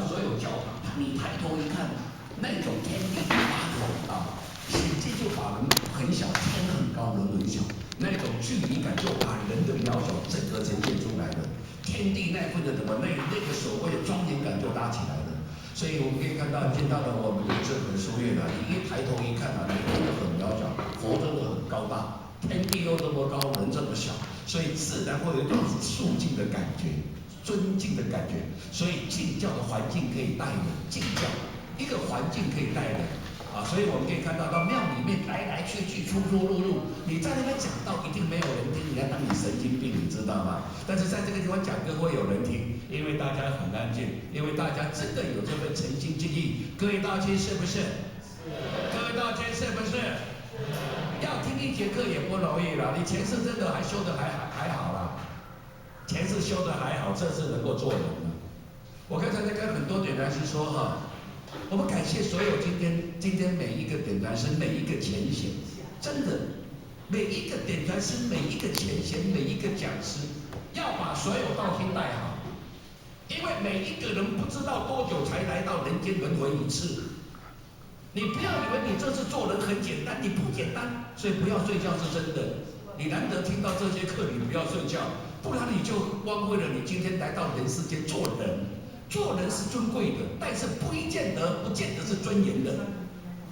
所有教堂，你抬头一看，那种天地八种啊，简直就把人很小，天很高，人很小，那种距离感就把人的渺小整个呈现出来的，天地那份的什么那个所谓的庄严感就搭起来了。所以我们可以看到，见到了我们的这本书院啊，你一抬头一看啊，你真的很渺小，佛真的很高大，天地又这么高，人这么小，所以自然会有一种肃静的感觉。尊敬的感觉，所以敬教的环境可以带人，敬教一个环境可以带人啊，所以我们可以看到庙里面来来去去，出出入入，你在那边讲道一定没有人听，你要当你神经病，你知道吗？但是在这个地方讲歌会有人听，因为大家很安静，因为大家真的有这份诚心敬意。各位道亲是不是？各位道亲是不是？要听一节课也不容易了，你前世真的还修得还好啦。前世修的还好，这次能够做人了。我刚才在跟很多点坛师说哈，我们感谢所有今天每一个点坛师，每一个前贤，真的每一个点坛师，每一个前贤，每一个讲师，要把所有道听带好，因为每一个人不知道多久才来到人间轮回一次。你不要以为你这次做人很简单，你不简单，所以不要睡觉是真的。你难得听到这些课，你不要睡觉。不然你就荒废了你今天来到人世间做人，做人是尊贵的，但是不见得是尊严的。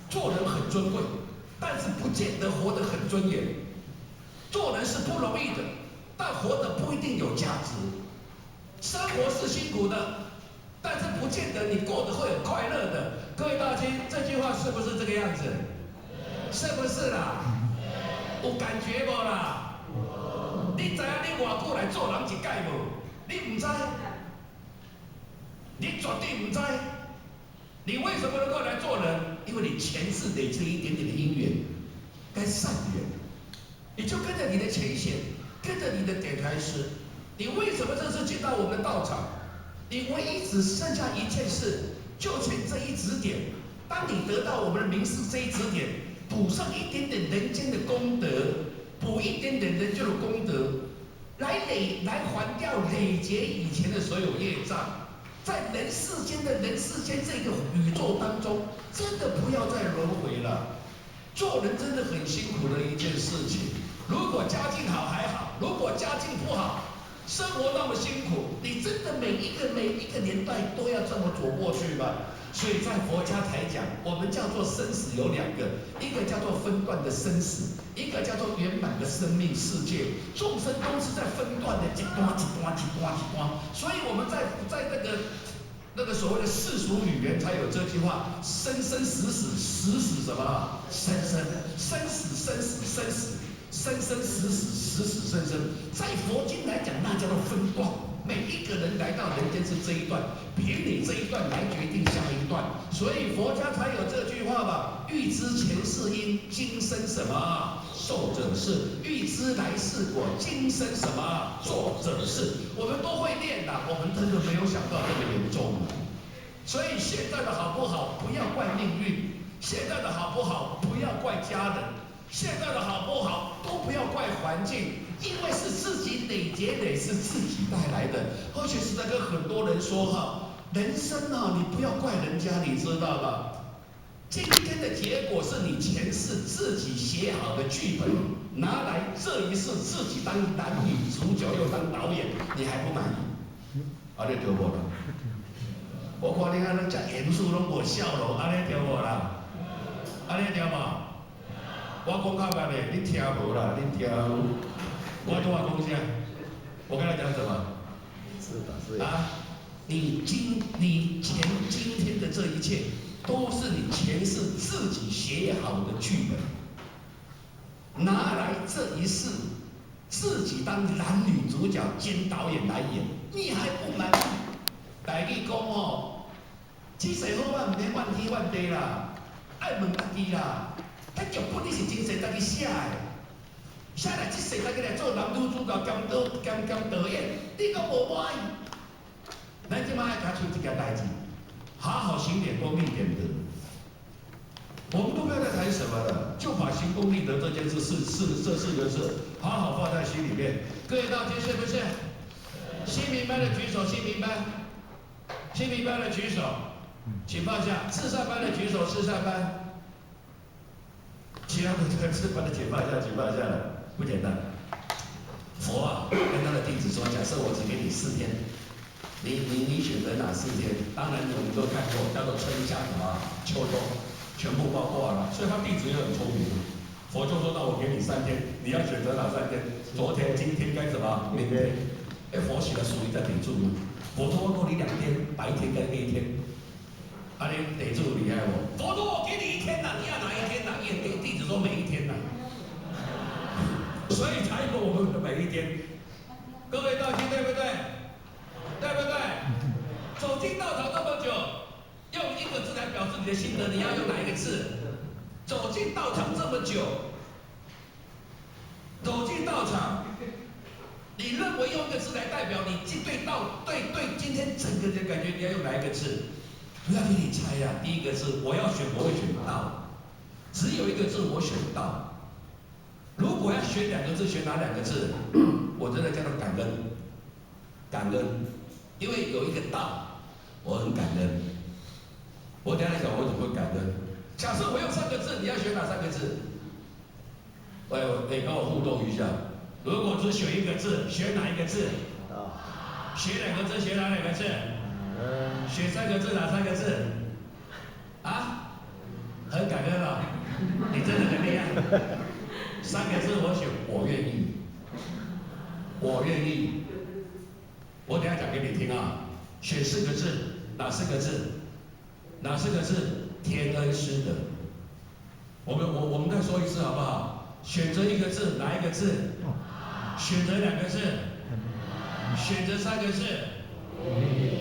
做人很尊贵，但是不见得活得很尊严。做人是不容易的，但活得不一定有价值。生活是辛苦的，但是不见得你过得会很快乐的。各位大亲，这句话是不是这个样子？是不是啦？有感觉不啦？你知影你偌久来做人一届无？你唔知，你绝对唔知。你为什么能够来做人？因为你前世累积一点点的因缘，跟善缘，你就跟着你的前贤，跟着你的点开师。你为什么这次进到我们道场？你唯一只剩下一件事，就欠这一指点。当你得到我们的名师这一指点，补上一点点人间的功德。补一点点人就的功德，来还掉累劫以前的所有业障，在人世间这个宇宙当中，真的不要再轮回了。做人真的很辛苦的一件事情。如果家境好还好，如果家境不好，生活那么辛苦，你真的每一个年代都要这么走过去吗？所以在佛家才讲，我们叫做生死有两个，一个叫做分段的生死，一个叫做圆满的生命世界。众生都是在分段的一段。所以我们在那个所谓的世俗语言才有这句话：生生死死，死死什么？生生生死生死生死，生生死死死死生生。在佛经来讲，那叫做分段。每一个人来到人间是这一段，凭你这一段来决定下一段，所以佛家才有这句话吧：欲知前世因，今生什么受者是；欲知来世果，今生什么做者是。我们都会念的，我们真的没有想到这么严重。所以现在的好不好，不要怪命运；现在的好不好，不要怪家人；现在的好不好，都不要怪环境。因为是自己累劫累是自己带来的，而且是在跟很多人说哈，人生啊，你不要怪人家，你知道吗？今天的结果是你前世自己写好的剧本，拿来这一世自己当男女主角又当导演，你还不满意？啊，你对我了。我看你安尼讲严肃拢无笑咯，安尼对我啦，安尼对嘛？我讲较慢嘞，你听无啦，你听。我多少贡献？我跟他讲什么？是的，是啊，你今天的这一切，都是你前世自己写好的剧本，拿来这一世自己当男女主角兼导演来演，你还不满意？台语讲哦，这世好啊，唔免怨天怨地啦，爱问家己啦，迄剧本你是真实家己写的。写来这世，家己来做男女主角兼导演，你都无满意。咱即摆爱卡出一件代志，好好行点功利点德。我们都不要再谈什么了，就把行功利德这件事这四个字，好好放在心里面。各位道亲是不是？新民班的举手，新民班。新民班的举手，请放下。至善班的举手，至善班。其他的这班的请放下，请放下了，不简单。佛啊，跟他的弟子说，假设我只给你4天，你选择哪4天？当然我们都看过，叫做春夏秋冬，全部包括了。所以他弟子也很聪明。佛就说，那我给你3天，你要选择哪3天？昨天、今天该什么？明天。佛写的书你在顶住。佛说我给你2天，白天跟黑天。啊，你得住厉害不？佛说我给你1天呐，你要哪一天呐？弟子说每一天呐。所以才有我们的每一天。各位道亲对不对？对不对？走进道场这么久，用1个字来表示你的心得，你要用哪一个字？走进道场这么久，走进道场，你认为用1个字来代表你对今天整个的感觉，你要用哪一个字？不要给你猜呀、第1个字我要选，我会选道，只有1个字我选道。如果要选2个字，选哪2个字？我真的叫做感恩，感恩，因为有一个道，我很感恩。我等一下讲我怎么会感恩。假设我用3个字，你要选哪3个字？跟我互动一下。如果只选1个字，选哪1个字？选2个字，选哪2个字？选3个字，哪3个字？啊？很感恩了、你真的很厉害。3个字我选，我愿意，我愿意。我等一下讲给你听啊。选4个字，哪4个字？哪4个字？天恩师德。我们再说一次好不好？选择1个字，哪1个字？选择2个字，选择3个字，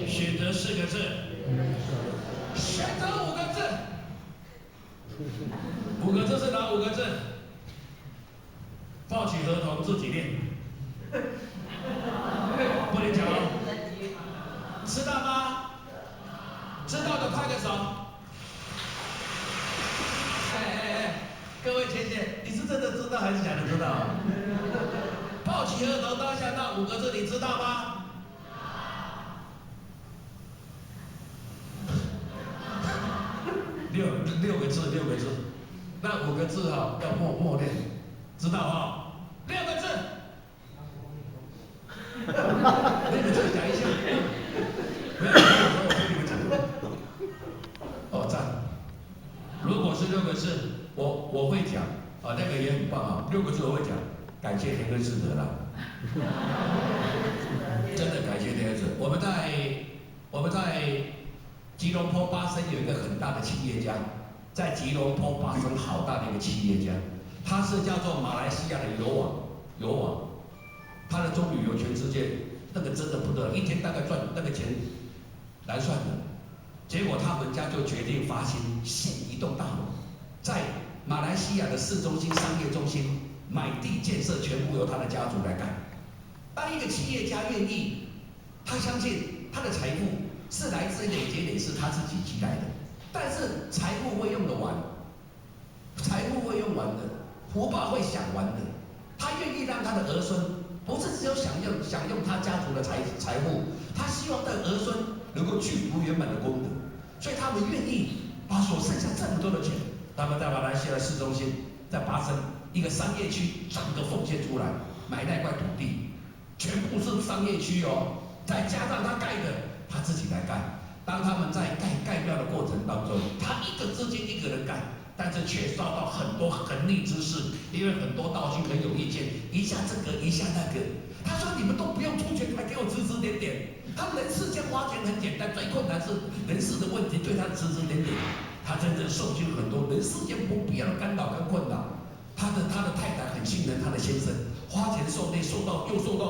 选择4个字，选择5个字。5个字是哪5个字？抱起合同自己念，不能讲哦，知道吗？知道的拍个手。各位姐姐，你是真的知道还是假的知道？抱起合同当下那5个字，你知道吗？六个字，那5个字哈、要默念，知道哈、6个字，6个字讲一下，没有我跟你们讲，哦赞，如果是6个字，我会讲，啊那个也很棒啊，6个字我会讲，感谢天恩师德啦，真的感谢天恩师，我们在吉隆坡巴生有一个很大的企业家，在吉隆坡巴生好大的一个企业家，他是叫做马来西亚的油网，他的棕榈油全世界那个真的不得了，1天大概赚那个钱难算的。结果他们家就决定发心建一栋大楼，在马来西亚的市中心商业中心买地建设，全部由他的家族来干。当一个企业家愿意，他相信他的财富是来自累积累是他自己积来的，但是财富会用得完，财富会用完的，福报会享完的。他愿意让他的儿孙不是只有享用他家族的财富，他希望他的儿孙能够具足圆满的功德，所以他们愿意把所剩下这么多的钱，他们在马来西亚市中心，在巴生一个商业区整个奉献出来，买那块土地，全部是商业区哦，再加上他盖的，他自己来干。当他们在盖庙的过程当中，他一个资金一个人干，但是却遭到很多横逆之事，因为很多道亲很有意见，一下这个一下那个。他说你们都不用出钱，还给我指指点点。他们人世间花钱很简单，最困难是人事的问题，对他指指点点。他真正受尽很多人世间不必要的干扰跟困扰。他的太太很信任他的先生，花钱受累，受到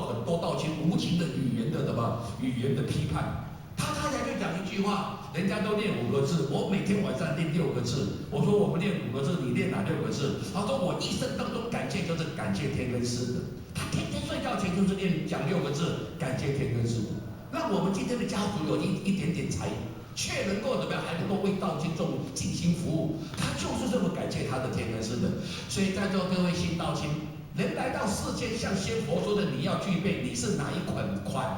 很多道亲无情的语言的批判。他太太就讲一句话，人家都念5个字，我每天晚上念6个字。我说我们念5个字，你念哪6个字？他说我一生当中感谢就是感谢天恩师德。他天天睡觉前就是讲6个字，感谢天恩师德。让我们今天的家族有一点点财，却能够怎么样，还能够为道亲众尽心服务。他就是这么感谢他的天恩师德。所以在座各位新道亲，人来到世间，像先佛说的，你要具备你是哪一款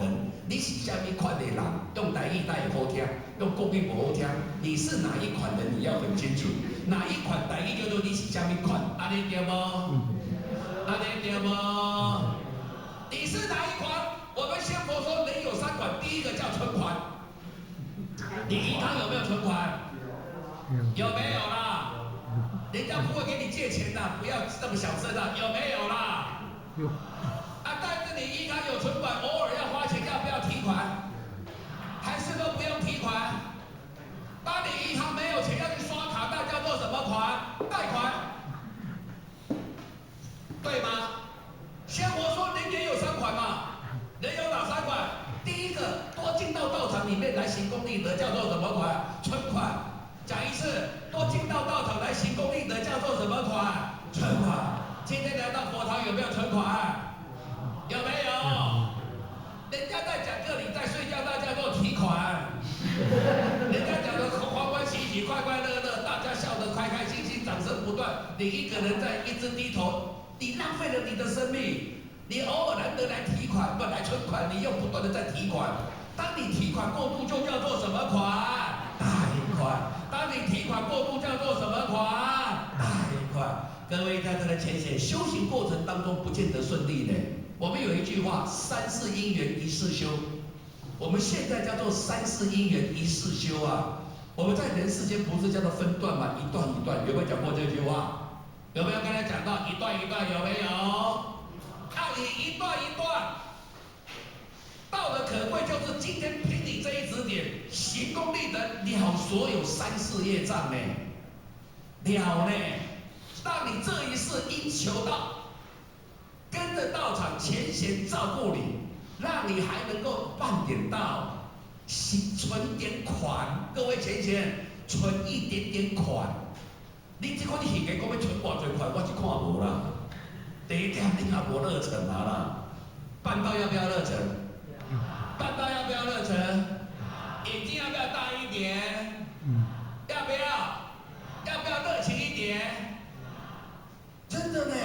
人，你是什么款的人？用台语带好听，用国语不好听。你是哪一款的？你要很清楚。哪一款台语叫做你是什么款？安尼对吗？安尼对吗？你是哪一款？我们先佛说人有3款，第一个叫存款。你银行有没有存款？有没有啦？人家不会给你借钱的，不要这么小声的，有没有啦？有。啊，但是你银行有存款，偶尔要花钱，要不要提款？还是都不用提款？当你银行没有钱要去刷卡，那叫做什么款？贷款，对吗？先我说人也有3款嘛，人有哪3款？第一个，多进到道场里面来行功立德，叫做什么款？存款。讲一次，多进到道场来行功立德，叫做什么款？存款。今天来到佛堂有没有存款？有没有？人家在讲课，你在睡觉，那叫做提款。人家讲的欢欢喜喜、快快乐乐，大家笑得开开心心，掌声不断。你一个人在一直低头，你浪费了你的生命。你偶尔难得来提款，不来存款，你又不断的在提款。当你提款过度，就叫做什么款？贷款。当你提款过度，叫做什么款？贷款。各位在这个浅显修行过程当中，不见得顺利呢。我们有一句话：3世因缘一世修。我们现在叫做3世因缘一世修啊。我们在人世间不是叫做分段嘛，一段一段，有没有讲过这句话？有没有刚才讲到一段一段？有没有？要以一段一段，道的可贵就是今天凭你这一指点，行功立德了所有3世业障呢，了呢，让你这一世因求道，跟着道场前贤照顾你，让你还能够办点道，存点款。各位前贤，存一点点款，你这款你现在讲要存偌济款，我是看无啦。第一点，你也无热忱啊啦！办道要不要热忱？办道要不要热忱？眼睛要不要大一点？要不要？要不要热情一点？真的呢，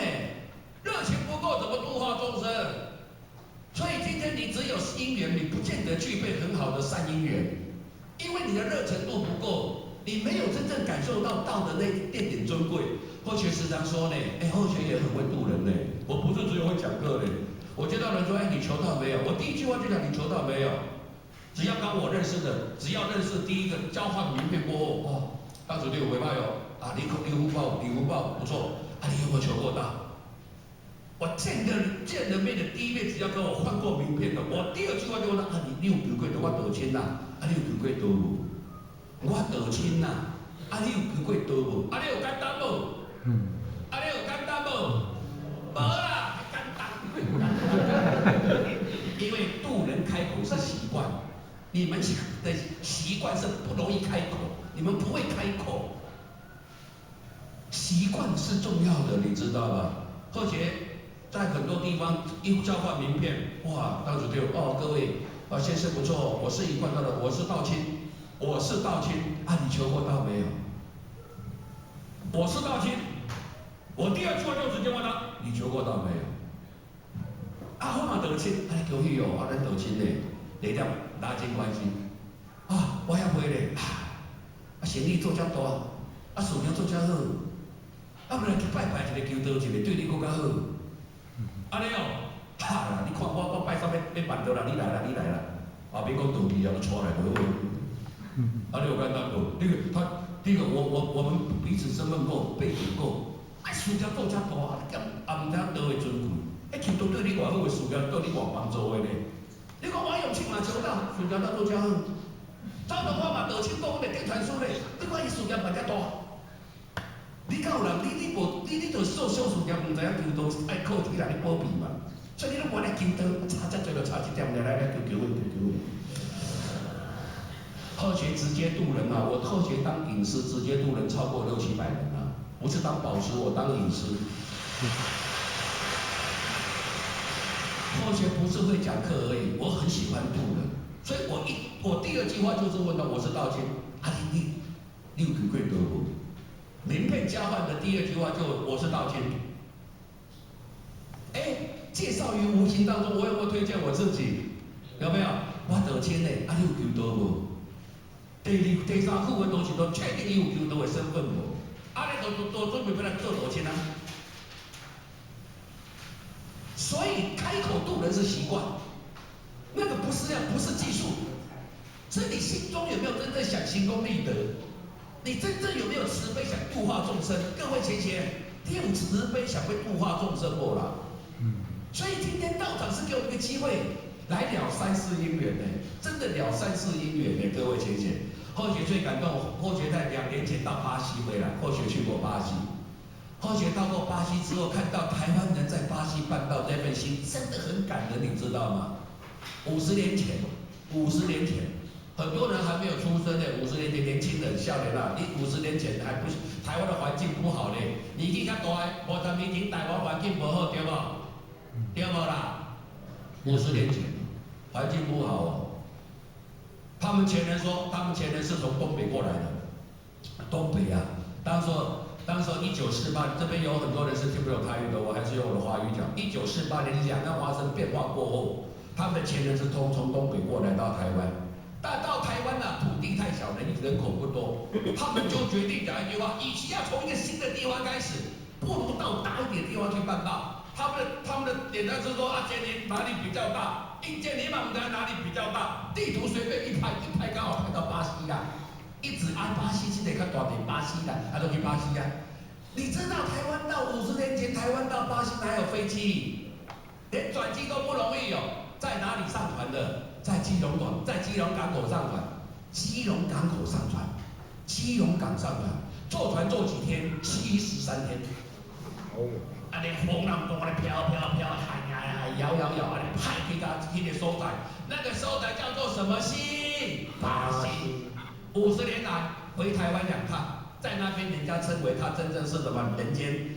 热情不够怎么度化众生？所以今天你只有因缘，你不见得具备很好的善因缘，因为你的热忱度不够，你没有真正感受到道的那点点尊贵。后学时常说呢，后学也很会度人呢。我不是只有会讲课呢。我接到人说，你求到没有？我第一句话就讲你求到没有？只要跟我认识的，只要认识第一个交换名片过后，哇，当时对我回报哟，你福报不错，你有没有求过道？我见了面的第一面，只要跟我换过名片的，我第二句话就问他，你有求过道？我道亲呐，你有求过道无？我道亲呐，你有求过道无？你有简单无？你有简单无？无啦，简单。因为渡人开口是习惯，你们的习惯是不容易开口，你们不会开口。习惯是重要的，你知道吧？而且在很多地方一交换名片，哇，当时就各位先生不错，我是一贯道的，我是道亲，你求过道没有？我是道亲。我第二句话就直接问他：你求过道没有？我嘛道亲，你恭喜哦，咱道亲嘞，第一点拉近关系。我遐袂咧，生意做遮大，事业做遮好，不然去拜拜一个求道一个，对你更较好。安尼哦，你看我拜三要办到啦，你来啦，免讲道理啊，你出来就好。你有简单无？第一个我们彼此身份够，背景够。事业做遮大，毋知道会尊贵。求道对你偌好的事业，对你偌帮助的呢？你讲我用钱嘛求道，事业哪做遮好？早到我嘛道亲讲，我袂顶传书咧。你看伊事业嘛遮大，你敢有人？你做做小事业，毋知影求道爱靠天来你保庇嘛？所以你拢无来求道，差遮多就差一点，来求的。后学直接渡人啊！我后学当隐师，直接渡人超过600-700人啊！不是当宝师，我当隐师。后学不是会讲课而已，我很喜欢渡人，所以我第二句话就是问他：我是道亲，你有求过道无？名片交换的第二句话就我是道亲。介绍于无形当中，我有没有推荐我自己？有没有？我道歉呢，啊你有求道无？第二、第三句话都是都确定伊有求道的身份无？啊你都准备要来做道歉啊？所以开口渡人是习惯，那个不是技术，是你心中有没有真正想行功立德？你真正有没有慈悲想度化众生？各位贤贤，你有慈悲想会度化众生不啦？所以今天道场是给我们一个机会来了三世因缘呢，真的了三世因缘呢，各位贤贤。后学最感动，后学在2年前到巴西回来，后学去过巴西。后学到过巴西之后，看到台湾人在巴西办道那份心，真的很感人，你知道吗？50年前，50年前，很多人还没有出生呢。50年前年轻人，少年啦，你50年前还不台湾的环境不好嘞，年纪较大的，50年前台湾环境不好，对不？对不啦？50年前环境不好哦。他们前人说，他们前人是从东北过来的，东北啊，当时1948，这边有很多人是听不懂台语的，我还是用我的华语讲。1948年两岸发生变化过后，他们的前人是从东北过来到台湾，但到台湾呢，土地太小，人口不多，他们就决定讲一句话：，与其要从一个新的地方开始，不如到大一点的地方去办道。他们的点赞是说啊，建宁哪里比较大？建宁嘛，不知道哪里比较大，地图随便一拍刚好拍到巴西啦。一直按巴西，现在看大点巴西啦，都去巴西啊。你知道台湾到50年前，台湾到巴西哪有飞机？连转机都不容易哦。在哪里上船的？在基隆港口上船。基隆港口上船，基隆港上船，坐船坐几天？73天。哦。啊，连风浪中啊，飘，海摇，啊，派去个所在，那个所在叫做什么溪？巴西。50年来回台湾2趟，在那边人家称为他真正是什么人间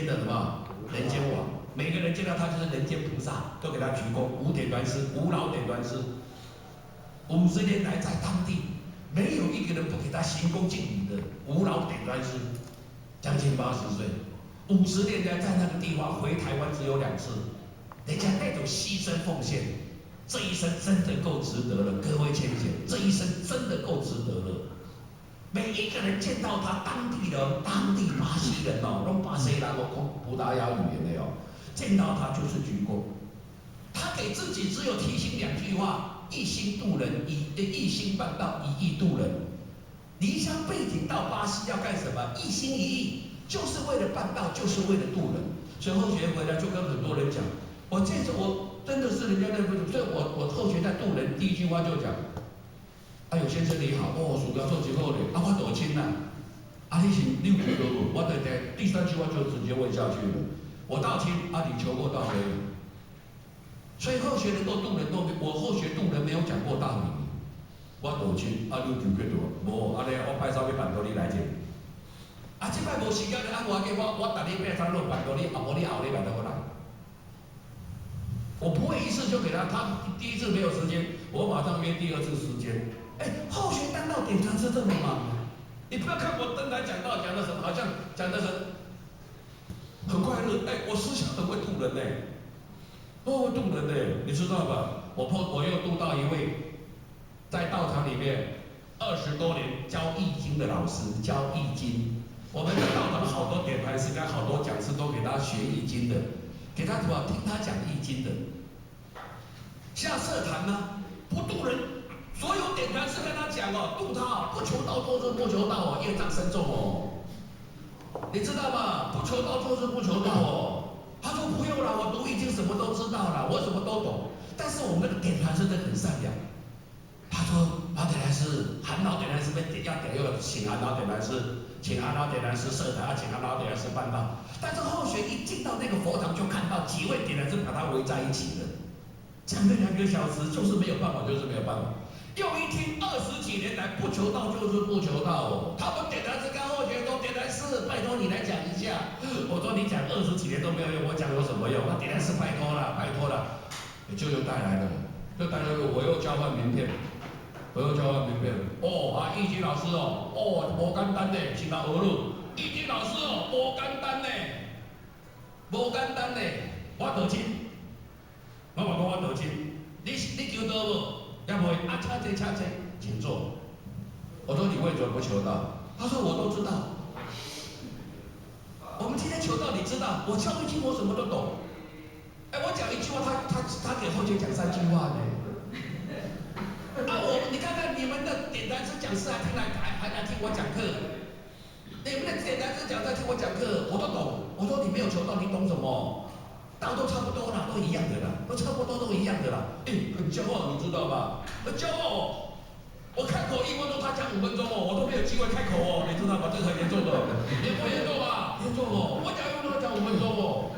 的什么人间王，每个人见到他就是人间菩萨，都给他鞠躬，无老点端师。50年来在当地没有一个人不给他行恭敬礼的，无老点端师，将近80岁，50年来在那个地方回台湾只有2次，人家那种牺牲奉献。这一生真的够值得了，各位浅浅，这一生真的够值得了。每一个人见到他，当地巴西人哦，用巴西人葡萄牙语言的哦，见到他就是鞠躬。他给自己只有提醒2句话：一心度人，一心办道，一意度人。离乡背井到巴西要干什么？一心一意，就是为了办道，就是为了度人。所以后学回来就跟很多人讲，我真的是人家那个，所以我后学在渡人，第一句话就讲：哎呦先生你好，薯条做几好嘞，我道歉啦，你是你有求过无？我第3句话就直接问下去了，我道歉，你求过道没有？所以后学能够渡人我后学渡人没有讲过道理，我道歉，你有求过无？无，我拜三要办到你来者，这摆无时间了，我逐礼拜3都办到你，无你后礼拜才我来。我不会一次就给他第1次没有时间，我马上约第2次时间。后学当道点传是这么忙，你不要看我登台讲道讲的什么，好像讲的很快乐，我思想很会渡人呢，会渡人呢，你知道吧？我又渡到一位在道场里面20多年教易经的老师，教易经。我们的道场好多点传师跟好多讲师都给他学易经的。给他什么？听他讲易经的。下社坛呢，不渡人，所有点传师跟他讲渡他不求道做事不求道业障深重哦。你知道吗？不求道做事不求道哦。他说不用了，我读易经什么都知道了，我什么都懂。但是我们的点传师真的很善良。他说老点传师，韩老点传师要请韩老点传师。请韩老点传师社坛，请韩老点传师办道。但是后学一进到那个佛堂，就看到几位点传师把他围在一起了，讲了2个小时，就是没有办法，就是没有办法。又一听20几年来不求道就是不求道哦。他们点传师跟后学说，点传师拜托你来讲一下。我说你讲20几年都没有用，我讲有什么用？那点传师拜托了，就又带来了，我又交换名片。易经老师无简单呢，是嘛学路？易经老师无简单呢，我道歉，我嘛讲我道歉。你求道无？要不啊掐这，请坐。我说你为什么不求道？他说我都知道。我们今天求道，你知道，我教一句我什么都懂。哎，我讲一句话，他给后学讲3句话呢。你看看你们的点坛师讲师还来听我讲课，你们的点坛师讲师听我讲课，我都懂。我说你没有求道，你懂什么？道都差不多啦，都一样的啦，都差不多都一样的啦。很骄傲，你知道吧？很骄傲哦。我开口1分钟，他讲5分钟哦，我都没有机会开口哦，你知道吧？这很严重的，严不严重啊？严重哦，我讲1分钟，他讲5分钟哦。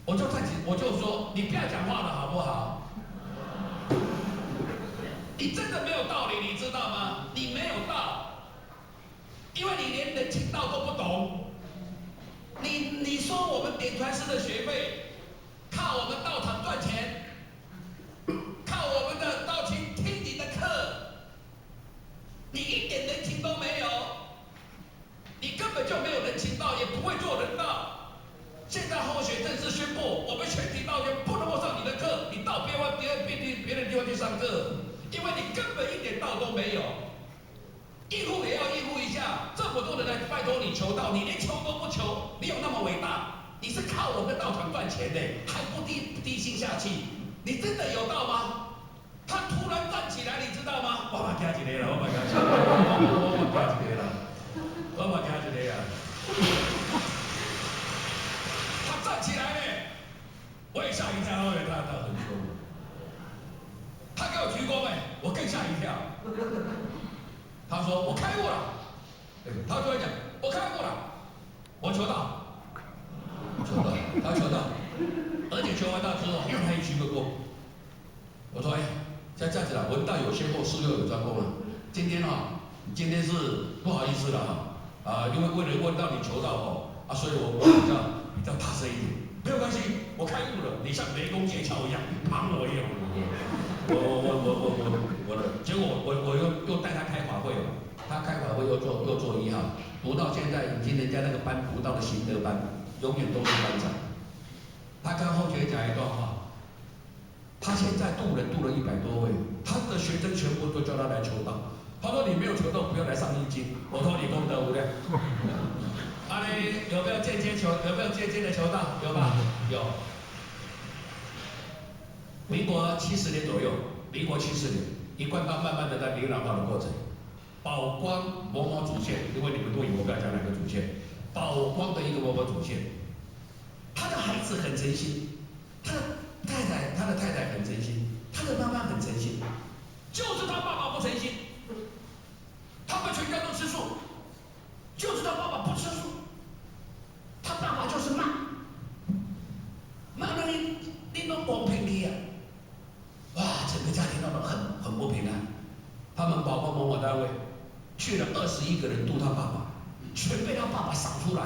我就说，你不要讲话了，好不好？你真的没有道理，你知道吗？你没有道，因为你连人情道都不懂。你说我们点传师的学费，靠我们道场赚钱，靠我们的道群听你的课，你一点人情都没有，你根本就没有人情道，也不会做人道。现在后学正式宣布，我们全体道员不能够上你的课，你到别的地方去上课，因为你根本一点道都没有。应付也要应付一下，这么多人来拜托你求道，你连求都不求，你有那么伟大？你是靠我们道场赚钱的，还不低心下气，你真的有道吗？他突然站起来，你知道吗？我把加起来了，我把加起来了，我把加起来了，我把加起来了。他站起来了，我也吓一跳，他很凶。他给我鞠躬我更吓一跳。他说我开悟了，他突然讲我开悟了，我求道，他求道，而且求完道之后又来鞠个躬。我说像这样子啦，文道有先后，事又有专攻了。今天是不好意思了因为为了问到你求道所以我比较大声一点，没有关系，我开悟了，你像雷公借桥一样，帮我一样。结果我又带他开法会了，他开法会又做1号，读到现在已经人家那个班读到了行德班，永远都是班长。他跟后学讲一段话，他现在渡人渡了100多位，他的学生全部都叫他来求道。他说你没有求道，不要来上易经。我说你功德无量。你有没有间接的求道？有吧？有。民国70年左右，民国70年，一贯道慢慢的在明朗化的过程。宝光某某主线，因为你们都以我不要讲哪个主线，宝光的一个某某主线，他的孩子很诚心，他的太太很诚心，他的妈妈很诚心，就是他爸爸不诚心，他们全家都吃素，就是他爸爸不吃素，他爸爸就是骂了你都公平你啊！哇，整个家庭闹得很不平安。他们宝光某某单位去了21个人度他爸爸，全被他爸爸扫出来。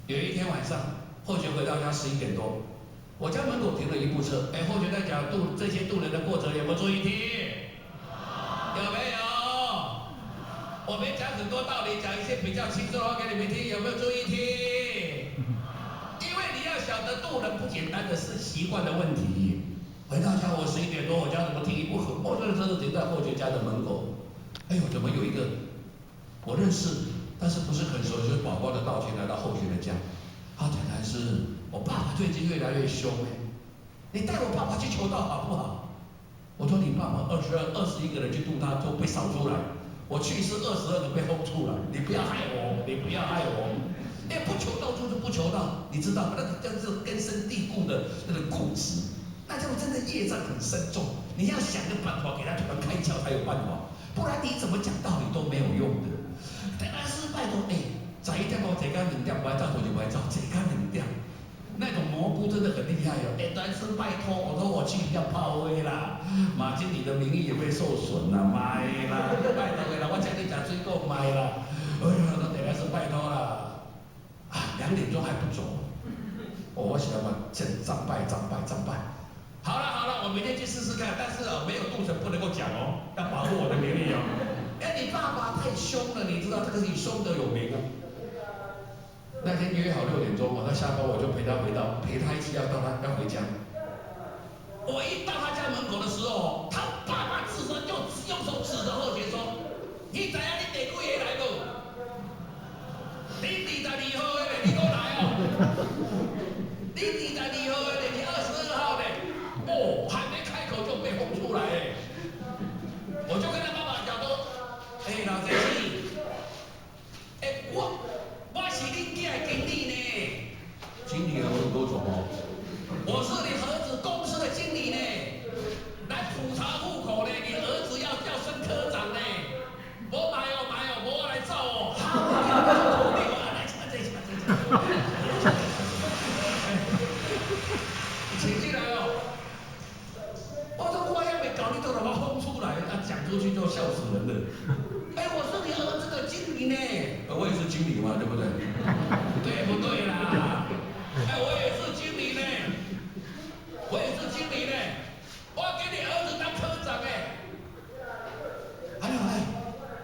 有一天晚上，后学回到家11点多，我家门口停了一部车，后学在讲这些渡人的过程，有没有注意听？有没有？我没讲很多道理，讲一些比较轻松的话给你们听，有没有注意听？因为你要晓得渡人不简单的是习惯的问题。回到家我11点多，我家怎么停一部很陌生的车子停在后学家的门口？怎么有一个我认识，但是不是很熟悉宝宝的道歉来到后学的家？他讲的是我爸爸最近越来越凶你带我爸爸去求道好不好？我说你爸爸21个人去度他都被扫出来，我去是22个被轰出来，你不要害我，你不要害我。不求道就是不求道，你知道吗？那个叫做根深蒂固的那个固执，那叫真的业障很深重。你要想个办法给他突然开窍才有办法，不然你怎么讲道理都没有用的。但是拜托11点我坐到2点，不爱走就不爱走，坐到2点。那种蘑菇真的很厉害但是拜托，我去要炮灰啦，马经理的名誉也会受损啦，买啦，拜托啦，我叫你讲水果买啦，那等下是拜托啦。2点钟还不走，我想嘛，战败。好了，我明天去试试看，但是没有渡成不能够讲要保护我的名誉你爸爸太凶了，你知道这个是凶得有名那天约好6点钟他下班我就陪他一起要回家。我一到他家门口，口的时候，他爸爸指着就用手指着贺杰说：“你知影你第几个来无？你22号的嘞，你给我来哦！你22号的嘞，你22号的，哦，还没开口就被轰出来哎！我就跟他爸爸讲说：，老先生，我是恁家的经理呢，经理有很多种哦。我是你儿子公司的经理呢，来普查户口呢。你儿子要升科长呢，我买哦，我来照哦。好，来这，请进来哦。我说我还没搞，你都把我轰出来，讲出去就笑死人了。我是你儿子的经理呢，我也是经理嘛，对不对？对不对啦？我也是经理呢。我也是经理呢，我要给你儿子当科长哎！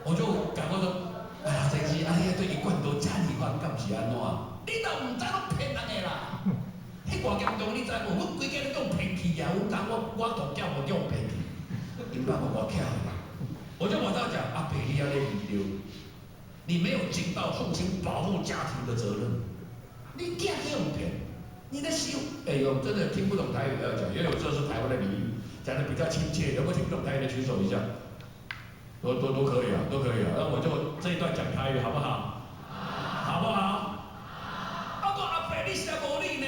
我就赶快说，这是对一贯都家里话，敢是安怎？你都唔知我骗人的啦！迄偌严重，你知无？阮规家都讲骗去啊！阮讲我大囝无叫我骗去，因爸爸我巧啦。我就马上讲，阿伯你要咧遗留，你没有尽到父亲保护家庭的责任，你囝去用骗。你的心，真的听不懂台语不要讲，因为有时候是台湾的俚语，讲的比较亲切。有没有听不懂台语的举手一下？都可以啊，都可以啊。那我就这一段讲台语好不好？好不好？我阿伯你是无理呢，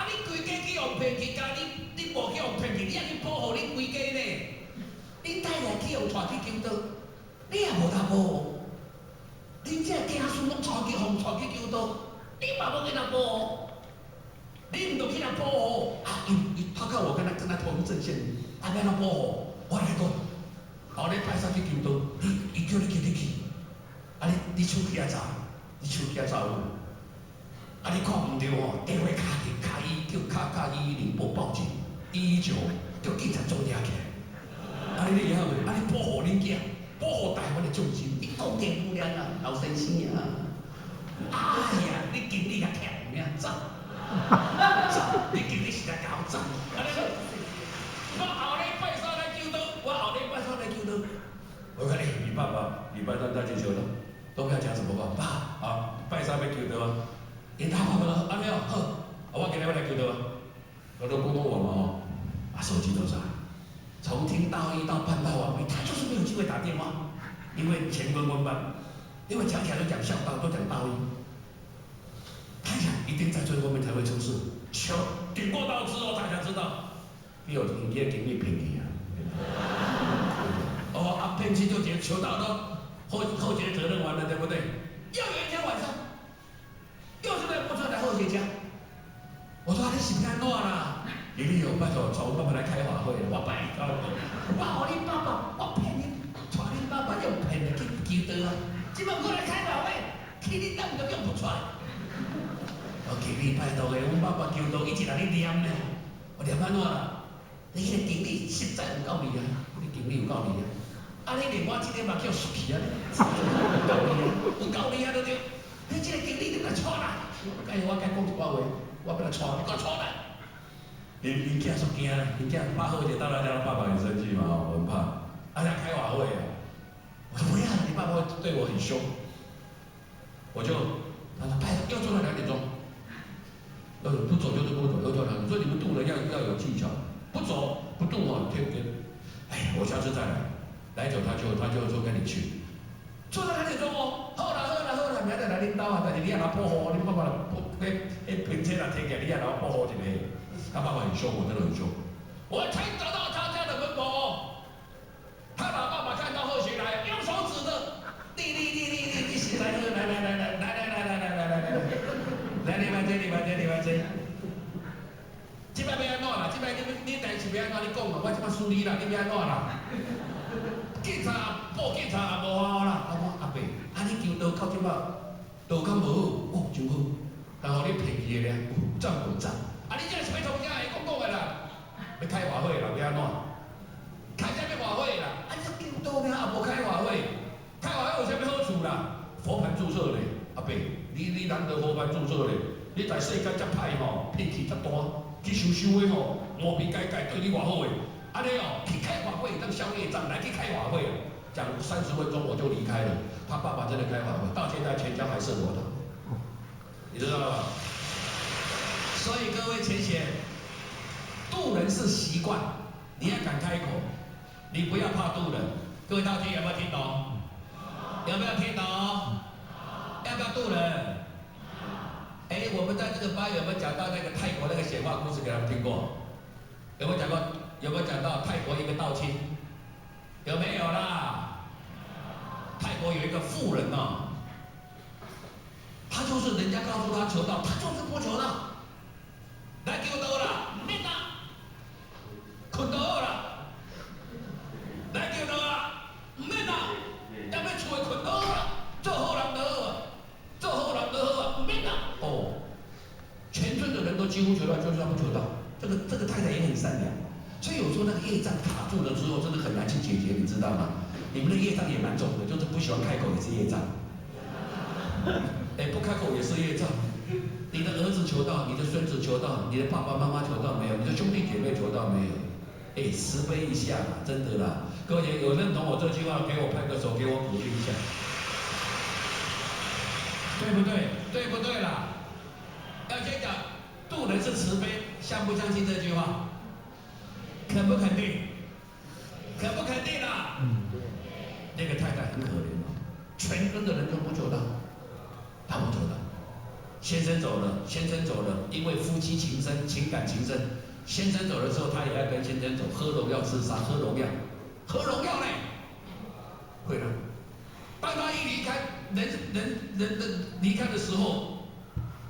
你规家去用骗去，家你无去用骗去，你也去保护你规家呢？恁太太去用带去救倒，你也无他保护。恁这家属拢带去救倒。你爸爸给他保护，你唔都去他保护他看我跟他同一阵线，他跟他保护，我来讲，后日派上去救倒，伊叫你去，你手机啊走，你看唔对哦，电话卡伊叫卡110报警，119叫警察捉抓起来，你以后你保护恁囝，保护台湾的重心，你讲电不良啊，老先生啊。你经理也忝命走，你经理是来搞走，我后日拜三来救倒，我看你爸爸礼拜三再去救倒，都不要讲什么话，爸拜三要救倒啊，他爸爸没有好，我今日要来救倒啊，我都公我嘛手机都在，从听到一到办到完毕，他就是没有机会打电话，因为前温班。因为讲起来都讲孝道，都讲道义。他想一定在最后面才会出事，顶过道之后，大家知道，你有经历骗去啊。骗去就求到了后节责任完了，对不对？又有一天晚上，又是在播出来后节家，我说你是不是安怎啦？你有拜托找我爸爸来开法会，我拜托，我你爸爸，我骗你，带你爸爸用骗的去救倒啊！今晚过来开法会，去你当都用不出来。我经理拜托的，阮爸爸救倒一直来你念呢，我念安怎啦？你迄个经理实在有够厉害，你经理有够厉害。你连我这个嘛叫熟气啊！有够厉害对不对？你这个经理你来错啦！我该讲一寡话，我不来错，你给我错啦！恁囝说惊，恁囝把好姐当然叫他爸爸很生气嘛，我很怕。他开法会啊！我说不要，你爸爸对我很凶。我就他说拍要做到2点钟，不走就是不走，要做2点。所以你们渡人要有技巧，不走不渡哦，天。我下次再来走他就跟你去。做到2点钟哦，好啦，明仔来恁兜啊，但是你也拿保护，你爸爸平车拿提起来，你也拿保护一下。他爸爸很凶，我真的很凶。我才找到他家的门口，他把爸爸看到后学来，用手指着，你是来喝，来，这摆要安怎啦？这摆你代志要安怎？你讲嘛，我这摆处理啦，你要安怎啦？报警察也无法啦。我讲阿伯，你救倒到即摆，倒敢无好？真好。然后你骗去的咧，赞无赞？你这是要从啥会讲的啦？要开话会啦，要安怎？开啥物话会啦？你救倒了也无开话会，开话会有啥物好处啦？佛牌注册咧，阿伯，你难得佛牌注册咧，你在世间遮歹吼，脾气遮大，去修的吼，毛病改改对你偌好诶，安尼哦，去开法会当宵夜账来去开法会，讲30分钟我就离开了。他爸爸真的开法会，到现在全家还是我的，你知道吗？所以各位浅显，渡人是习惯，你要敢开口，你不要怕渡人。各位道听有没有听懂？有没有听懂？要不要渡人？哎，我们在这个班有没有讲到那个泰国那个显化故事给他们听过？有没有讲过？有没有讲到泰国一个道亲？有没有啦？泰国有一个富人哦，他就是人家告诉他求道，他就是不求道。来求道啦，唔免啦，困倒好啦。来求道啦，唔免啦，要要厝的困倒好啦，做好人就好啊，做好人就好啊，唔免啦。哦，全村的人都几乎求道，就是他不求道。这个太太也很善良，所以有时候那个业障卡住了之后，真的很难去解决，你知道吗？你们的业障也蛮重的，就是不喜欢开口也是业障，哎，不开口也是业障。你的儿子求道，你的孙子求道，你的爸爸妈妈求道没有？你的兄弟姐妹求道没有？哎，慈悲一下嘛，真的啦！各位有认同我这句话，给我拍个手，给我鼓励一下，对不对？对不对啦？要先讲，渡人是慈悲，相不相信这句话？肯不肯定？肯不肯定啦？那个太太很可怜哦，全村的人都不求道，他不求道。先生走了，先生走了，因为夫妻情深，情感情深。先生走了之后，他也要跟先生走，喝农药自杀，喝农药呢，会的。当他一离开人离开的时候，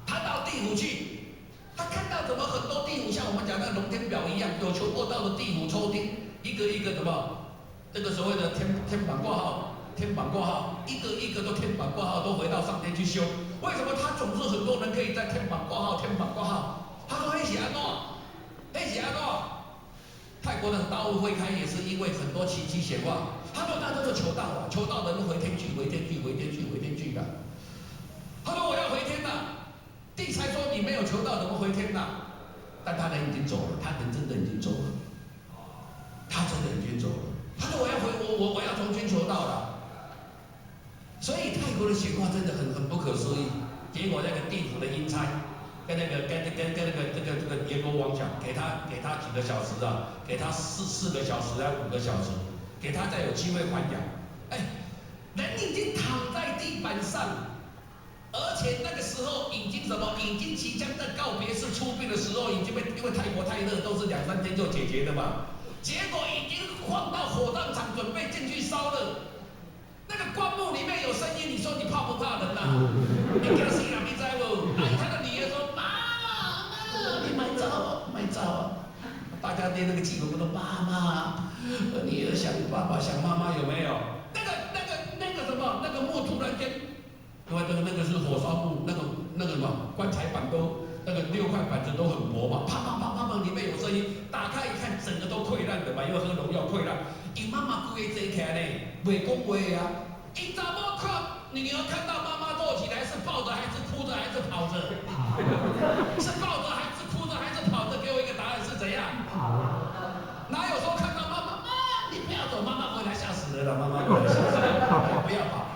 他到地府去，他看到怎么很多地府像我们讲的龙天表一样，有求过道的地府抽屉，一个一个什么，这个所谓的天板挂号，天板挂号，一个一个都天板挂号，都回到上天去修。为什么他总是很多人可以在天板挂号？天板挂号，他说那是安怎？那是安怎？泰国的大悟会开也是因为很多奇迹显化。他说那就是求道啊，求道的人回天去，回天去，回天去，回天去的。他说我要回天了，地才说你没有求道怎么回天呢？但他人已经走了，他人真的已经走了，他真的已经走了。他说我要我要重新求道了。所以泰国的显化真的很不可思议。结果那个地府的阴差跟那个阎罗王讲，给他几个小时啊，给他4个小时啊5个小时，给他再有机会还阳。哎，人已经躺在地板上，而且那个时候已经什么，已经即将在告别式出殡的时候，已经被因为泰国太热，都是2、3天就解决的嘛。结果已经放到火葬场准备进去烧了。那个棺木里面有声音，你说你怕不怕人呐？你惊死人，你知不？啊，他的女儿说：“妈，你买早，买早。”大家对那个祭文都妈妈，女儿想爸爸，想妈妈，有没有？那个什么，那个木突然间，因为那个是火烧木，那个什么棺材板都那个6块板子都很薄嘛，啪啪啪啪啪，里面有声音，打开一看，整个都溃烂的嘛，因为喝农药溃烂。因妈妈规个坐起来呢，袂讲话啊。因查某看女儿看到妈妈坐起来，是抱着还是哭着还是跑着？是抱着还是哭着还是跑着？给我一个答案是怎样？哪有说看到妈妈，你不要走，妈妈回来吓死人了，妈妈回来吓死人了，不要跑。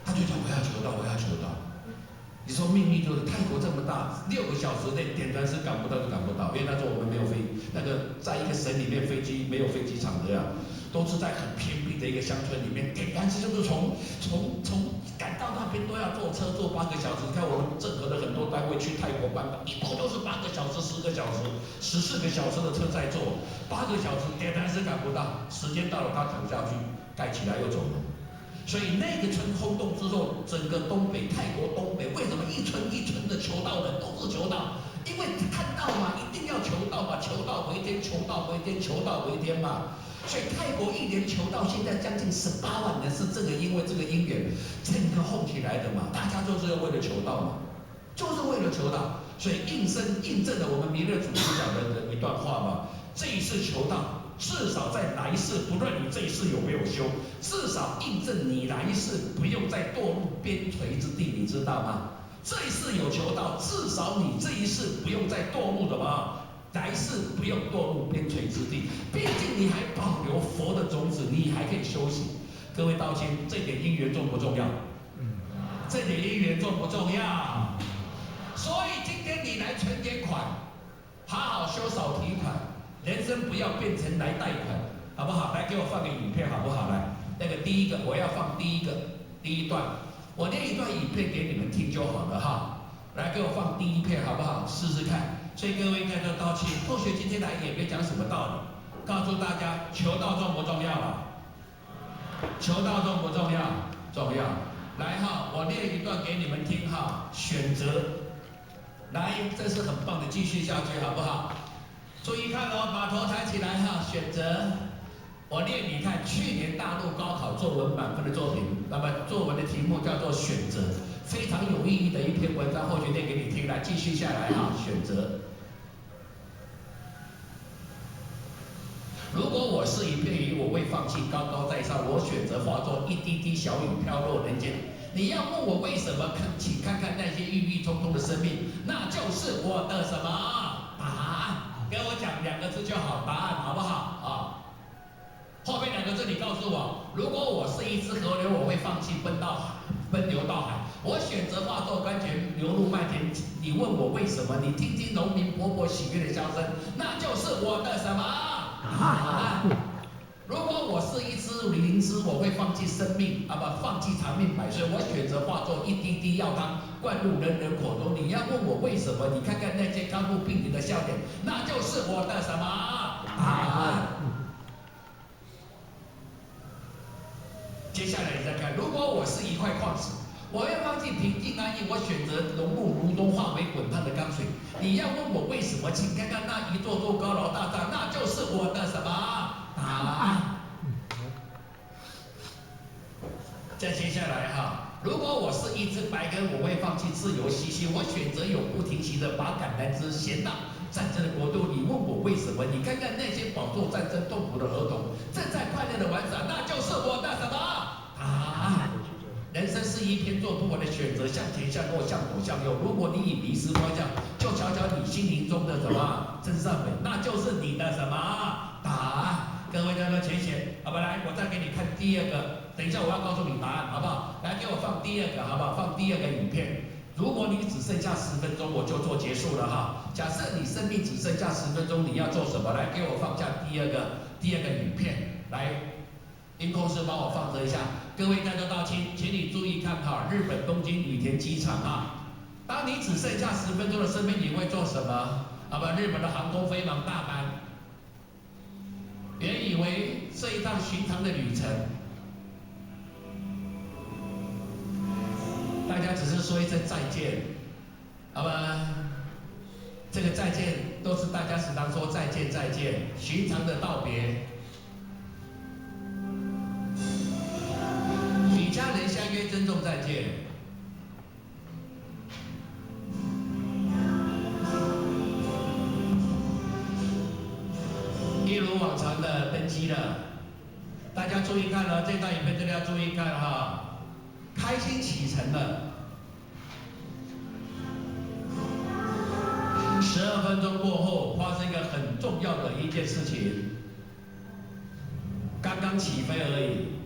他就讲我要求道，我要求道。你说命运就是泰国这么大，6个小时内点燃是赶不到就赶不到，因为那时候我们没有那个在一个省里面飞机没有飞机场的呀，都是在很偏僻的一个乡村里面，点燃是就是从赶到那边都要坐车坐8个小时。你看我们整合的很多单位去泰国办，一步都是8个小时、10个小时、14个小时的车在坐，8个小时点燃是赶不到，时间到了他躺下去盖起来又走了。所以那个村轰动之后，整个东北泰国东北为什么一村一村的求道人都是求道？因为看到嘛，一定要求道嘛，求道回天，求道回天，求道回天嘛。所以泰国一年求道现在将近18万人，是因为这个因缘，整个轰起来的嘛。大家就是为了求道嘛，就是为了求道。所以印证了我们弥勒祖师讲的一段话嘛，这一次求道。至少在来世，不论你这一世有没有修，至少印证你来世不用再堕入边陲之地，你知道吗？这一世有求到，至少你这一世不用再堕入什么，来世不用堕入边陲之地。毕竟你还保留佛的种子，你还可以修行。各位道亲，这点因缘重不重要？这点因缘重不重要？所以今天你来存点款，好好修少提款，人生不要变成来贷款，好不好？来给我放个影片好不好？来，那个第一个我要放第一段，我念一段影片给你们听就好了哈。来给我放第一片好不好？试试看。所以各位在这道歉，同学今天来也没讲什么道理，告诉大家求道重不重要啊？求道重不重要？重要。来哈，我念一段给你们听哈，选择。来，这是很棒的，继续下去好不好？注意看哦，把头抬起来哈，选择。我念你看，去年大陆高考作文满分的作品，那么作文的题目叫做选择，非常有意义的一篇文章，后续念给你听。来，继续下来哈，选择。如果我是一片云，我未放弃，高高在上，我选择化作一滴滴小雨，飘落人间。你要问我为什么？请看看那些郁郁葱葱的生命，那就是我的什么答案？跟我讲2个字就好，答案好不好啊？后面2个字你告诉我，如果我是一只河流，我会放弃奔流到海，我选择化作甘泉流入麦田。你问我为什么？你听听农民伯伯喜悦的笑声，那就是我的什么答案？如果我是一只灵芝，我会放弃生命放弃长命百岁，我选择化作一滴滴药汤灌入人人口中。你要问我为什么？你看看那些康复病人的笑脸，那就是我的什么答案？接下来你再看，如果我是一块矿石，我要放弃平静安逸，我选择融入炉中，化为滚烫的钢水。你要问我为什么？请看看那一座座高楼大厦，那就是我的什么答案？再接下来哈，如果我是一只白鸽，我会放弃自由嬉戏，我选择永不停息的把橄榄枝衔到战争的国度。你问我为什么？你看看那些饱受战争痛苦的儿童，正在快乐的玩耍，那就是我的什么答案？人生是一片做不完的选择，向前向后，向左向右。如果你已迷失方向，就瞧瞧你心灵中的什么真善美，那就是你的什么答案？各位在那前贤，好吧，来，我再给你看第2个。等一下我要告诉你答案，好不好？来，给我放第2个，好不好？放第2个影片。如果你只剩下10分钟，我就做结束了哈。假设你生命只剩下10分钟，你要做什么？来，给我放下第2个影片。来，音控师帮我放着一下。各位在座道亲，请你注意看哈，日本东京羽田机场哈。当你只剩下10分钟的生命，你会做什么？日本的航空飞往大阪。原以为这一趟寻常的旅程，大家只是说一声再见，好吧？这个再见都是大家时常说再见再见，寻常的道别。与家人相约珍重再见。一如往常的登机了，大家注意看了，这段影片真的要注意看哈，开心启程了。12分钟过后，发生一个很重要的一件事情，刚刚起飞而已。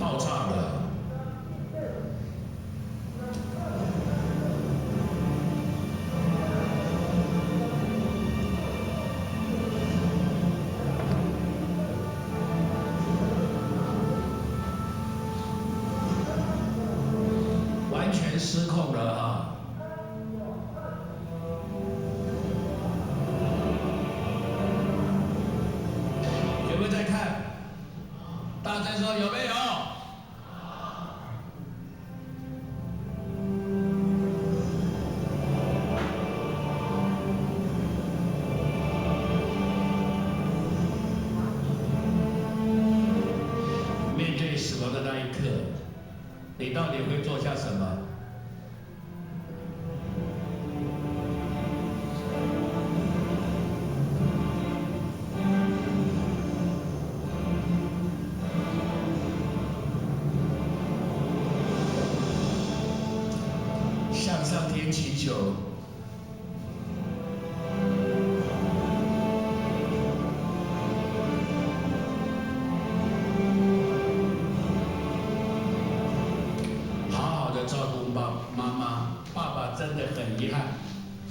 爆炸了。完全失控了啊！有没有在看？大声说有没有？面对死亡的那一刻，你到底会做下什么？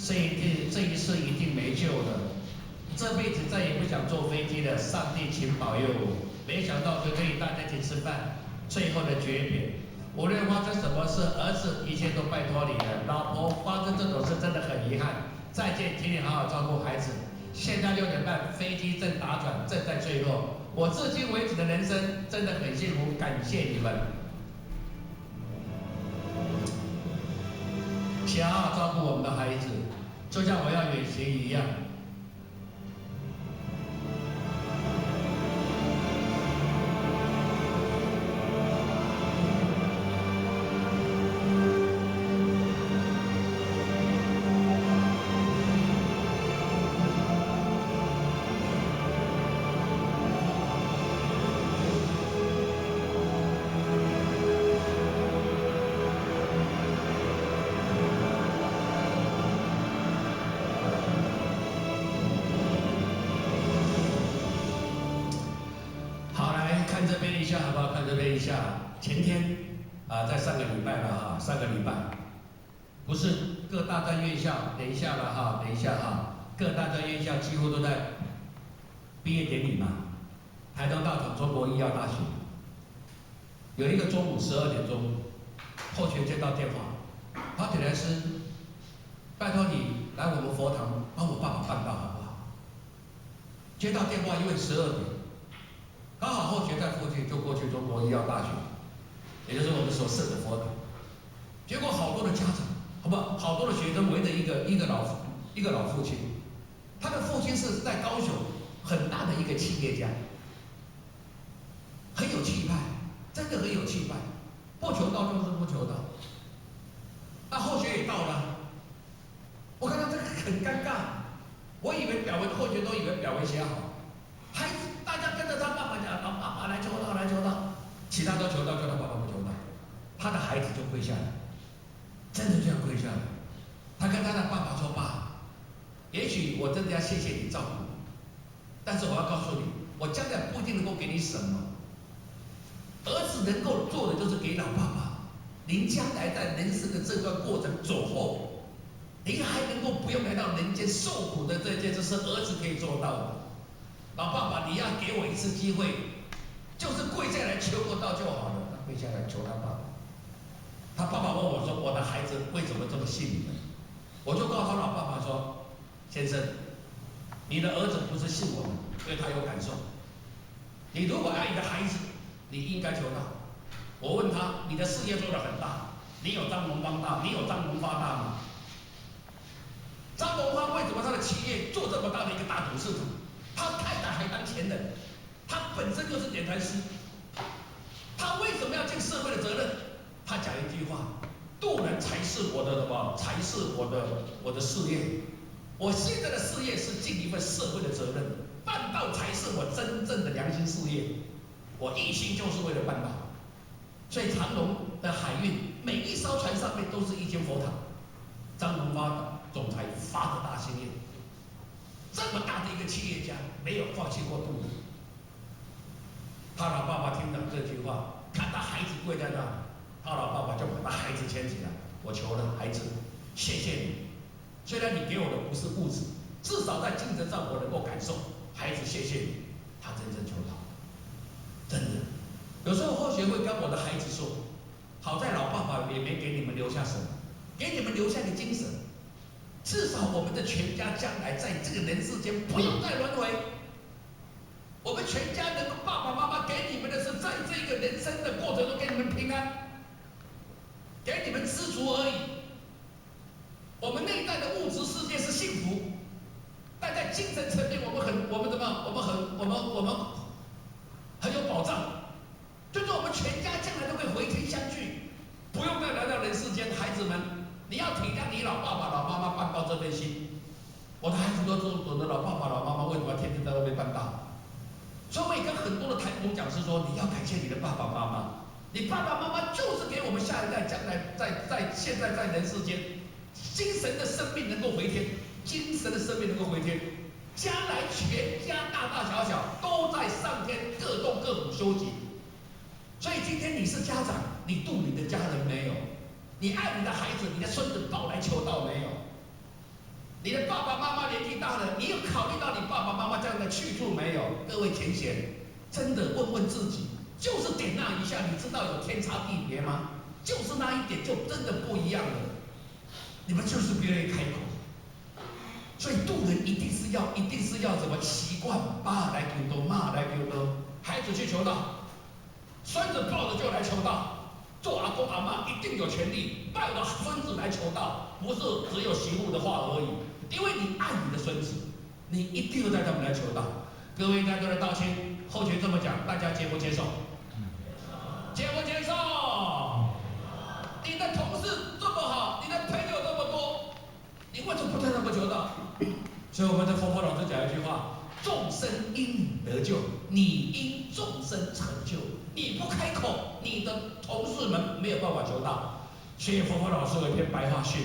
这一世一定没救了，这辈子再也不想坐飞机了，上帝请保佑我。没想到就可以大家一起吃饭，最后的诀别，无论发生什么事，儿子一切都拜托你了。老婆发生这种事真的很遗憾，再见，请你好好照顾孩子。现在6点半，飞机正打转，正在坠落。我至今为止的人生真的很幸福，感谢你们。请好好照顾我们的孩子，就像我要远行一样。看这边一下好不好？看这边一下。前天在上个礼拜了哈，上个礼拜不是各大专院校，等一下了哈，等一下哈，各大专院校几乎都在毕业典礼嘛。台东大同中国医药大学有一个中午12点钟，后学接到电话，他铁来师，拜托你来我们佛堂帮我爸爸办到好不好？接到电话，因为12点。刚好后学在附近，就过去中国医药大学，也就是我们所设的佛堂。结果好多的家长，好不好？好多的学生围着一个老父亲，他的父亲是在高雄很大的一个企业家，很有气派，真的很有气派，不求道就是不求道。那后学也到了，我看到这个很尴尬，我以为后学都以为表文写好，孩子大家跟着他爸爸讲，老爸爸来求道来求道，其他都求道，就他爸爸不求道，他的孩子就跪下来，真的这样跪下来。他跟他的爸爸说：“爸，也许我真的要谢谢你照顾我，但是我要告诉你，我将来不一定能够给你什么。儿子能够做的就是给老爸爸。您将来在人生的这段过程走后，您还能够不用来到人间受苦的这件事，是儿子可以做到的。老爸爸，你要给我一次机会，就是跪下来求个道就好了。”他跪下来求他爸爸。他爸爸问我说：“我的孩子为什么这么信你们？”我就告诉他老爸爸说：“先生，你的儿子不是信我们，因为他有感受。你如果爱你的孩子，你应该求道。我问他，你的事业做得很大，你有张荣发大，你有张荣发大吗？张荣发为什么他的企业做这么大的一个大董事长？他太太还当前人，他本身就是点传师，他为什么要尽社会的责任？他讲一句话：渡人才是我的什么？才是我的事业。我现在的事业是尽一份社会的责任，办道才是我真正的良心事业。我一心就是为了办道。所以长荣的海运每一艘船上面都是一间佛堂。张荣发总裁发的大心愿，这么大的一个企业家没有放弃过渡人。他老爸爸听到这句话，看他孩子跪在那，他老爸爸就把他孩子牵起来，我求了孩子，谢谢你，虽然你给我的不是物质，至少在精神上我能够感受。孩子，谢谢你，他真正求道，真的。有时候或许会跟我的孩子说，好在老爸爸也没给你们留下什么，给你们留下个精神，至少我们的全家将来在这个人世间不用再轮回。我们全家能够爸爸妈妈给你们的是，在这个人生的过程中给你们平安，给你们知足而已。我们内在的物质世界是幸福，但在精神层面，我们很有保障。就是我们全家将来都会回天相聚，不用再来到人世间。孩子们，你要体谅你老爸爸、老妈妈办道这份心。我的孩子都懂得老爸爸、老妈妈为什么天天在外面办道。所以我也跟很多的台统讲师说，你要感谢你的爸爸妈妈，你爸爸妈妈就是给我们下一代将来现在在人世间，精神的生命能够回天，精神的生命能够回天，将来全家大大小小都在上天各洞各府修集。所以今天你是家长，你度你的家人没有？你爱你的孩子，你的孙子抱来求道没有？你的爸爸妈妈年纪大了，你有考虑到你爸爸妈妈这样的去处没有？各位前贤，真的问问自己，就是点那一下，你知道有天差地别吗？就是那一点就真的不一样了。你们就是不愿意开口，所以渡人一定是要怎么习惯？爸来求道，妈来求道，孩子去求道，孙子抱着就来求道。做阿公阿妈一定有权利抱着孙子来求道，不是只有媳妇的话而已。因为你爱你的孙子，你一定要带他们来求道。各位在座的道亲，后学这么讲，大家接不接受？接不接受？你的同事这么好，你的朋友这么多，你为什么不带他们求道？所以我们的佛老师讲一句话：众生因你得救，你因众生成就。你不开口，你的同事们没有办法求道。所以佛老师有一篇白话训。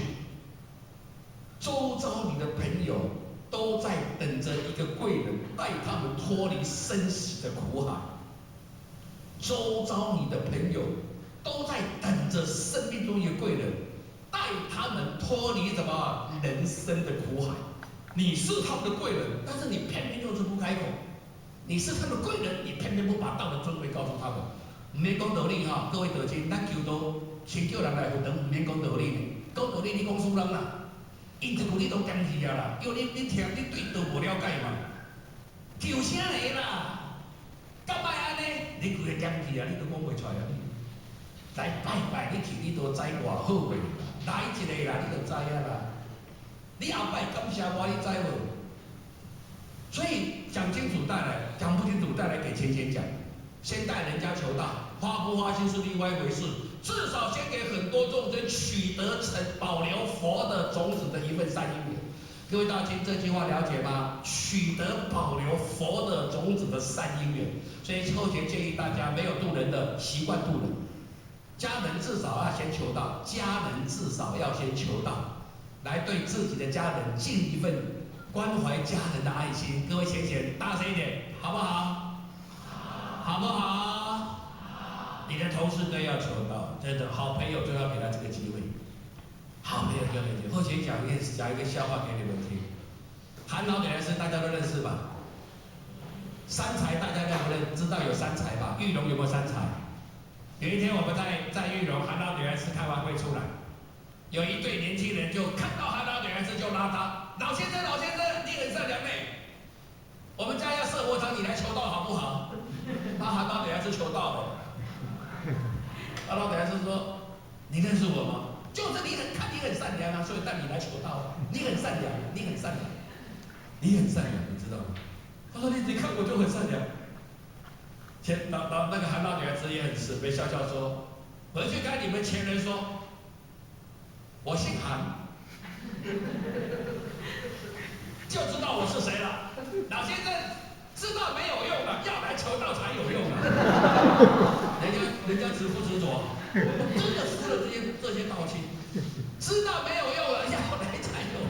周遭你的朋友都在等着一个贵人带他们脱离生死的苦海。周遭你的朋友都在等着生命中一个贵人带他们脱离什么人生的苦海。你是他们的贵人，但是你偏偏就是不开口。你是他们的贵人，你偏偏不把道的尊贵告诉他们。唔免讲道理哈，各位道亲，咱求道先叫人来学堂，唔免讲道理，讲道理你讲输人啦。因一句你都嫌弃啊啦，因为你听你对道无了解嘛，求啥个啦？干嘛安尼？你规个嫌弃啊，你都讲袂出来啊！来拜拜，你去你都知偌好袂？来一个啦，你就知啊啦。你后摆感谢我，你知无？所以讲清楚带来，讲不清楚带来给前贤讲，先带人家求道，花不花心是另外一回事。至少先给很多众生取得保留佛的种子的一份善因缘。各位大亲，这句话了解吗？取得保留佛的种子的善因缘。所以后贤建议大家没有渡人的习惯渡人，家人至少要先求道，家人至少要先求道，来对自己的家人尽一份关怀家人的爱心。各位前贤，大声一点，好不好？好不好？你的同事都要求道，真的好朋友就要给他这个机会。好朋友就要给机会。后前讲一个笑话给你们听。韩老奶奶是大家都认识吧？三才大家认不认？知道有三才吧？玉龙有没有三才？有一天我们在玉龙，韩老奶奶是开完会出来，有一对年轻人就看到韩老奶奶就拉他，老先生，你很善良呢，我们家要设佛堂，你来求道好不好？那韩老奶奶是求道的。韩老奶奶是说，你认识我吗？就是你看你很善良啊，所以带你来求道啊。你很善良，你很善良，你很善良，你知道吗？他说你看我就很善良。那个韩老女儿也很慈悲，笑笑说，回去跟你们前人说，我姓韩，就知道我是谁了。老先生知道没有用了，要来求道才有用啊。人家执不执着？我真的服了这些道亲，知道没有用了，要来才有。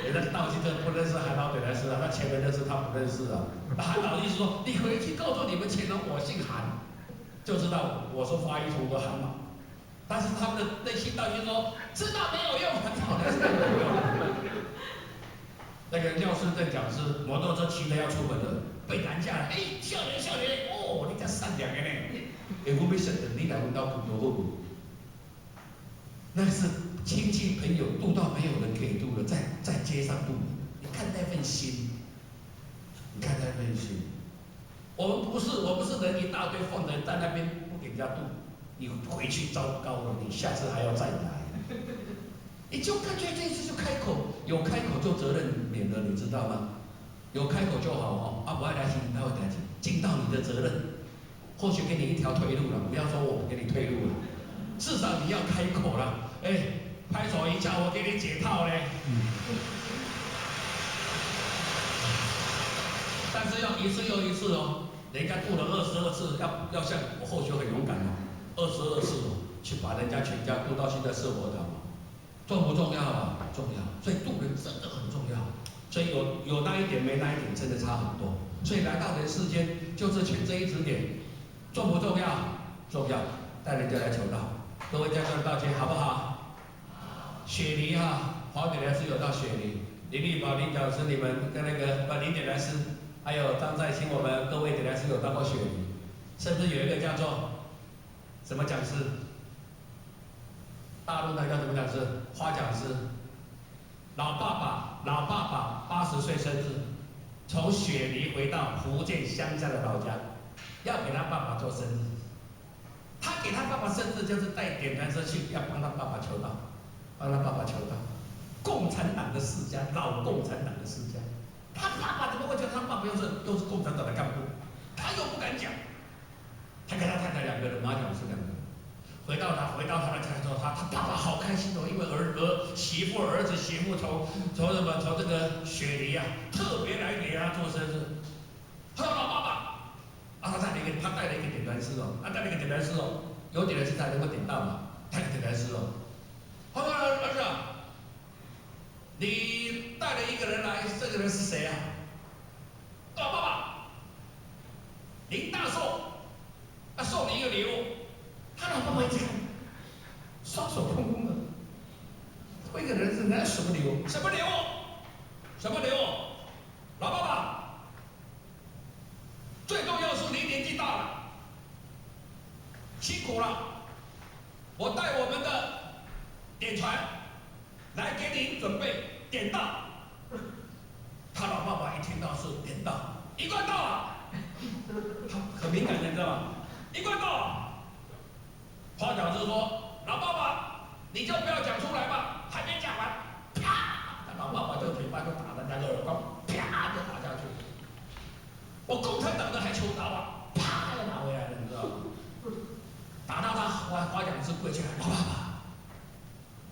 人家道亲真的不认识韩老奶奶是啊，他前人认识，他不认识啊。那韩老意思说，你回去告诉你们前人，我姓韩，就知道我是发一图的韩嘛。但是他们的内心道亲说，知道没有用，好来才有用。那个廖师正讲师摩托车骑着要出门了，被拦下来，少年，哦，你这善良的呢。我要省的，你来问到普陀后不？那是亲戚朋友渡到没有人可以渡了，在街上渡，你看那份心，我们不是人一大堆放着在那边不给人家渡，你回去糟糕了，你下次还要再来。你就干脆这次就开口，有开口就责任免了，你知道吗？有开口就好哦，啊，不爱来请他会来请，尽到你的责任。或许给你一条退路了，不要说我不给你退路了，至少你要开口了。拍手一下，我给你解套嘞。但是要一次又一次哦，人家渡了22次，要像我后学很勇敢哦，22次哦，去把人家全家渡到现在设佛堂，重不重要啊？重要。所以渡人真的很重要。所以有那一点没那一点，真的差很多。所以来到人世间，就是求这一指点。重不重要？重要，带人家来求道。各位家长道歉好不好？雪梨哈，华美来是有到雪梨，林立宝林讲师，你们跟那个林点燃师，还有张在清，我们各位点燃师有当过雪梨，甚至有一个叫做什么讲师？大陆那叫什么讲师？花讲师。老爸爸80岁生日，从雪梨回到福建乡下的老家，要给他爸爸做生日。他给他爸爸生日就是带点燃车去，要帮他爸爸求道，帮他爸爸求道。共产党的世家，老共产党的世家，他爸爸怎么会觉得他爸爸又是共产党的干部？他又不敢讲。他跟他太太两个人，马讲是两个人。回到他的家之后，他爸爸好开心哦，因为媳妇儿子媳妇从这个雪梨啊，特别来给他做生日。他说老爸爸，他带了一个点燃师哦，有点燃师才能够点到嘛，带了点燃师哦。他说儿子啊。你带了一个人来，这个人是谁啊？老爸爸，林大寿，送你一个礼物。他老爸爸一看，双手空空的，这个人是拿什么礼物？什么礼物？什么礼物？老爸爸，最重要是你年纪大了，辛苦了，我带我们的点传来给你准备点到。他老爸爸一听到是点到，一贯到啊，他很敏感的，你知道吗？一贯到啊。花饺子说：“老爸爸，你就不要讲出来吧，还没讲完，啪！”老爸爸这个嘴巴就打了那个耳光，啪就打下去。我共产党的还求刀啊，啪就拿回来了，你知道吗？打到他花饺子跪下来，老爸爸，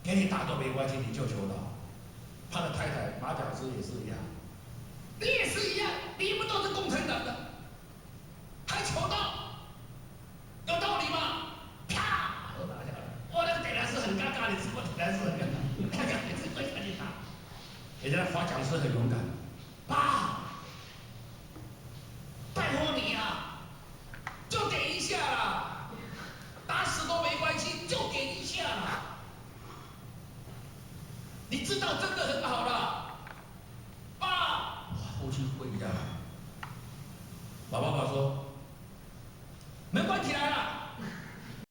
给你打都没关系，你就求刀。他的太太马讲师也是一样，你也是一样，你们都是共产党的，还求刀，有道理吗？啪，都打下来。我那个点燃是很尴尬，你知道吗？点燃是很尴尬，看看你跪下去打。人家花讲师很勇敢，爸，拜托你啊，就点一下啦，打死都没关系，就点一下啦。你知道真的很好了，爸，夫妻跪下来。老爸爸说：“门关起来了，